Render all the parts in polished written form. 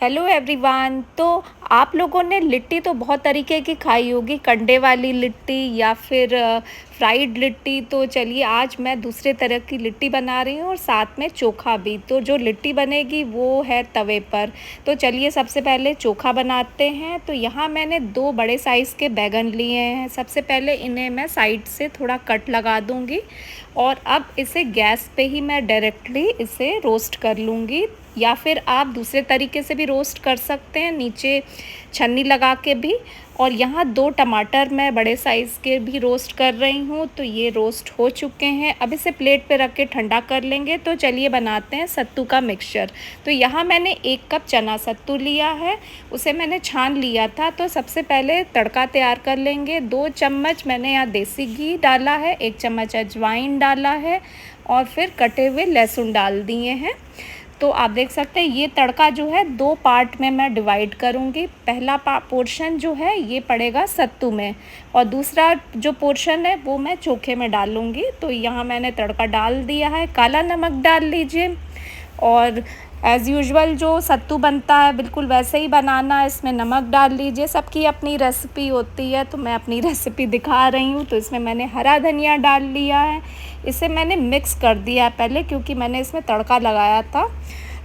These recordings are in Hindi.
Hello everyone. तो आप लोगों ने लिट्टी तो बहुत तरीके की खाई होगी, कंडे वाली लिट्टी या फिर फ्राइड लिट्टी। तो चलिए आज मैं दूसरे तरह की लिट्टी बना रही हूँ और साथ में चोखा भी। तो जो लिट्टी बनेगी वो है तवे पर। तो चलिए सबसे पहले चोखा बनाते हैं। तो यहाँ मैंने 2 बड़े साइज़ के बैंगन लिए हैं। सबसे पहले इन्हें मैं साइड से थोड़ा कट लगा दूँगी और अब इसे गैस पे ही मैं डायरेक्टली इसे रोस्ट कर लूँगी, या फिर आप दूसरे तरीके से भी रोस्ट कर सकते हैं, नीचे छन्नी लगा के भी। और यहाँ 2 टमाटर मैं बड़े साइज़ के भी रोस्ट कर रही हूँ। तो ये रोस्ट हो चुके हैं। अब इसे प्लेट पे रख के ठंडा कर लेंगे। तो चलिए बनाते हैं सत्तू का मिक्सचर। तो यहाँ मैंने 1 कप चना सत्तू लिया है, उसे मैंने छान लिया था। तो सबसे पहले तड़का तैयार कर लेंगे। 2 चम्मच मैंने यहाँ देसी घी डाला है, 1 चम्मच अजवाइन डाला है और फिर कटे हुए लहसुन डाल दिए हैं। तो आप देख सकते हैं ये तड़का जो है 2 पार्ट में मैं डिवाइड करूँगी। पहला पोर्शन जो है ये पड़ेगा सत्तू में और दूसरा जो पोर्शन है वो मैं चोखे में डालूँगी। तो यहाँ मैंने तड़का डाल दिया है। काला नमक डाल लीजिए और एज़ यूजुअल जो सत्तू बनता है बिल्कुल वैसे ही बनाना है, इसमें नमक डाल लीजिए। सबकी अपनी रेसिपी होती है, तो मैं अपनी रेसिपी दिखा रही हूँ। तो इसमें मैंने हरा धनिया डाल लिया है, इसे मैंने मिक्स कर दिया है पहले क्योंकि मैंने इसमें तड़का लगाया था।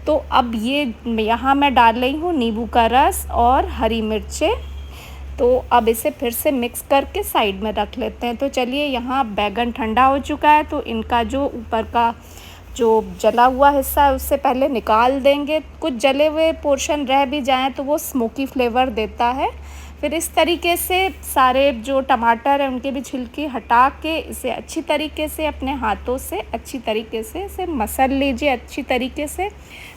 तो अब ये यहाँ मैं डाल रही हूँ नींबू का रस और हरी मिर्चें। तो अब इसे फिर से मिक्स करके साइड में रख लेते हैं। तो चलिए यहाँ बैंगन ठंडा हो चुका है, तो इनका जो ऊपर का जो जला हुआ हिस्सा है उससे पहले निकाल देंगे। कुछ जले हुए पोर्शन रह भी जाएं तो वो स्मोकी फ्लेवर देता है। फिर इस तरीके से सारे जो टमाटर हैं उनके भी छिलके हटा के इसे अच्छी तरीके से अपने हाथों से अच्छी तरीके से इसे मसल लीजिए अच्छी तरीके से।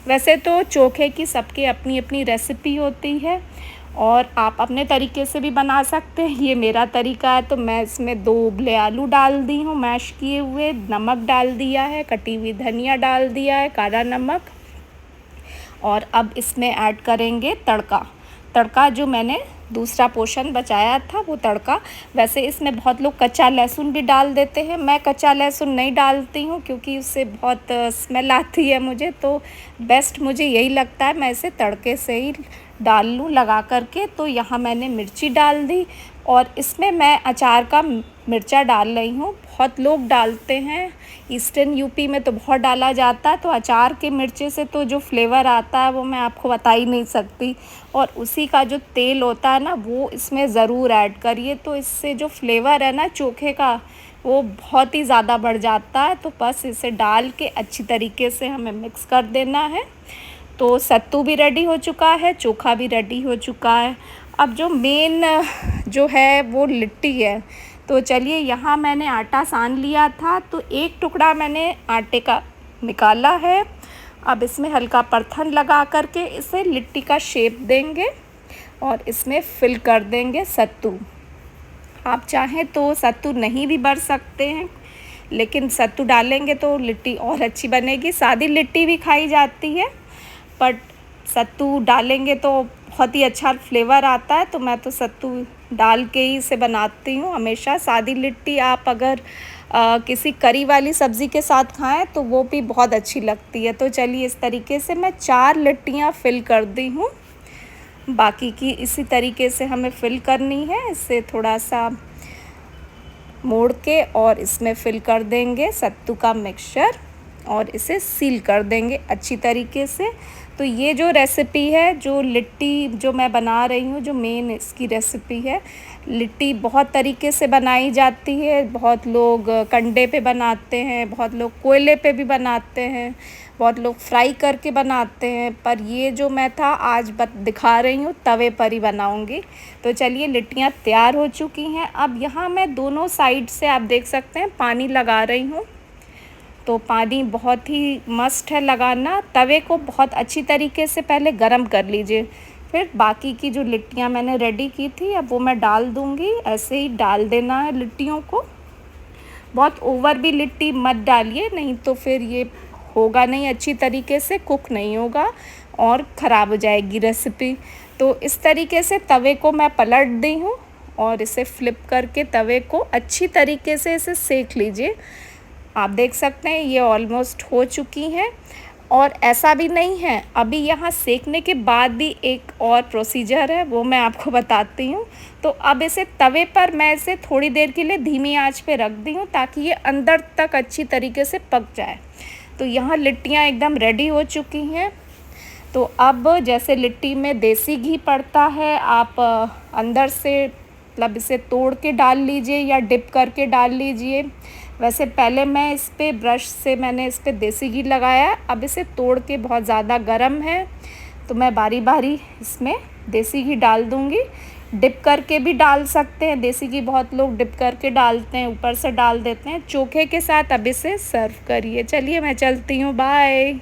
वैसे तो चोखे की सबकी अपनी अपनी रेसिपी होती है और आप अपने तरीके से भी बना सकते हैं। ये मेरा तरीका है। तो मैं इसमें 2 उबले आलू डाल दी हूँ मैश किए हुए, नमक डाल दिया है, कटी हुई धनिया डाल दिया है, काला नमक। और अब इसमें ऐड करेंगे तड़का जो मैंने दूसरा पोर्शन बचाया था वो तड़का। वैसे इसमें बहुत लोग कच्चा लहसुन भी डाल देते हैं, मैं कच्चा लहसुन नहीं डालती हूँ क्योंकि उससे बहुत स्मेल आती है मुझे। तो बेस्ट मुझे यही लगता है मैं इसे तड़के से ही डाल लूँ लगा करके। तो यहाँ मैंने मिर्ची डाल दी और इसमें मैं अचार का मिर्चा डाल रही हूँ। बहुत लोग डालते हैं, ईस्टर्न यूपी में तो बहुत डाला जाता है। तो अचार के मिर्चे से तो जो फ्लेवर आता है वो मैं आपको बता ही नहीं सकती। और उसी का जो तेल होता है ना वो इसमें ज़रूर ऐड करिए, तो इससे जो फ्लेवर है ना चोखे का वो बहुत ही ज़्यादा बढ़ जाता है। तो बस इसे डाल के अच्छी तरीके से हमें मिक्स कर देना है। तो सत्तू भी रेडी हो चुका है, चोखा भी रेडी हो चुका है। अब जो मेन जो है वो लिट्टी है। तो चलिए यहाँ मैंने आटा सान लिया था, तो 1 टुकड़ा मैंने आटे का निकाला है। अब इसमें हल्का परथन लगा करके इसे लिट्टी का शेप देंगे और इसमें फिल कर देंगे सत्तू। आप चाहें तो सत्तू नहीं भी भर सकते हैं, लेकिन सत्तू डालेंगे तो लिट्टी और अच्छी बनेगी। सादी लिट्टी भी खाई जाती है बट सत्तू डालेंगे तो बहुत ही अच्छा फ्लेवर आता है। तो मैं तो सत्तू डाल के ही इसे बनाती हूँ हमेशा। सादी लिट्टी आप अगर किसी करी वाली सब्ज़ी के साथ खाएं तो वो भी बहुत अच्छी लगती है। तो चलिए इस तरीके से मैं 4 लिट्टियाँ फिल कर दी हूँ, बाकी की इसी तरीके से हमें फिल करनी है। इसे थोड़ा सा मोड़ के और इसमें फिल कर देंगे सत्तू का मिक्सचर और इसे सील कर देंगे अच्छी तरीके से। तो ये जो रेसिपी है, जो लिट्टी जो मैं बना रही हूँ, जो मेन इसकी रेसिपी है, लिट्टी बहुत तरीके से बनाई जाती है। बहुत लोग कंडे पे बनाते हैं, बहुत लोग कोयले पे भी बनाते हैं, बहुत लोग फ्राई करके बनाते हैं, पर ये जो मैं था आज दिखा रही हूँ तवे पर ही बनाऊँगी। तो चलिए लिट्टियाँ तैयार हो चुकी हैं। अब यहाँ मैं दोनों साइड से आप देख सकते हैं पानी लगा रही हूँ। तो पानी बहुत ही मस्ट है लगाना। तवे को बहुत अच्छी तरीके से पहले गरम कर लीजिए। फिर बाकी की जो लिट्टियाँ मैंने रेडी की थी अब वो मैं डाल दूँगी। ऐसे ही डाल देना है लिट्टियों को। बहुत ओवर भी लिट्टी मत डालिए, नहीं तो फिर ये होगा नहीं अच्छी तरीके से, कुक नहीं होगा और ख़राब हो जाएगी रेसिपी। तो इस तरीके से तवे को मैं पलट दी हूँ और इसे फ्लिप करके तवे को अच्छी तरीके से इसे सेक लीजिए। आप देख सकते हैं ये ऑलमोस्ट हो चुकी हैं। और ऐसा भी नहीं है, अभी यहाँ सेकने के बाद भी एक और प्रोसीजर है, वो मैं आपको बताती हूँ। तो अब इसे तवे पर मैं इसे थोड़ी देर के लिए धीमी आंच पे रख दी हूँ ताकि ये अंदर तक अच्छी तरीके से पक जाए। तो यहाँ लिट्टियाँ एकदम रेडी हो चुकी हैं। तो अब जैसे लिट्टी में देसी घी पड़ता है, आप अंदर से मतलब इसे तोड़ के डाल लीजिए या डिप करके डाल लीजिए। वैसे पहले मैं इस पे ब्रश से मैंने इस पे देसी घी लगाया, अब इसे तोड़ के बहुत ज़्यादा गर्म है तो मैं बारी बारी इसमें देसी घी डाल दूँगी। डिप करके भी डाल सकते हैं, देसी घी बहुत लोग डिप करके डालते हैं, ऊपर से डाल देते हैं। चोखे के साथ अब इसे सर्व करिए। चलिए मैं चलती हूँ, बाय।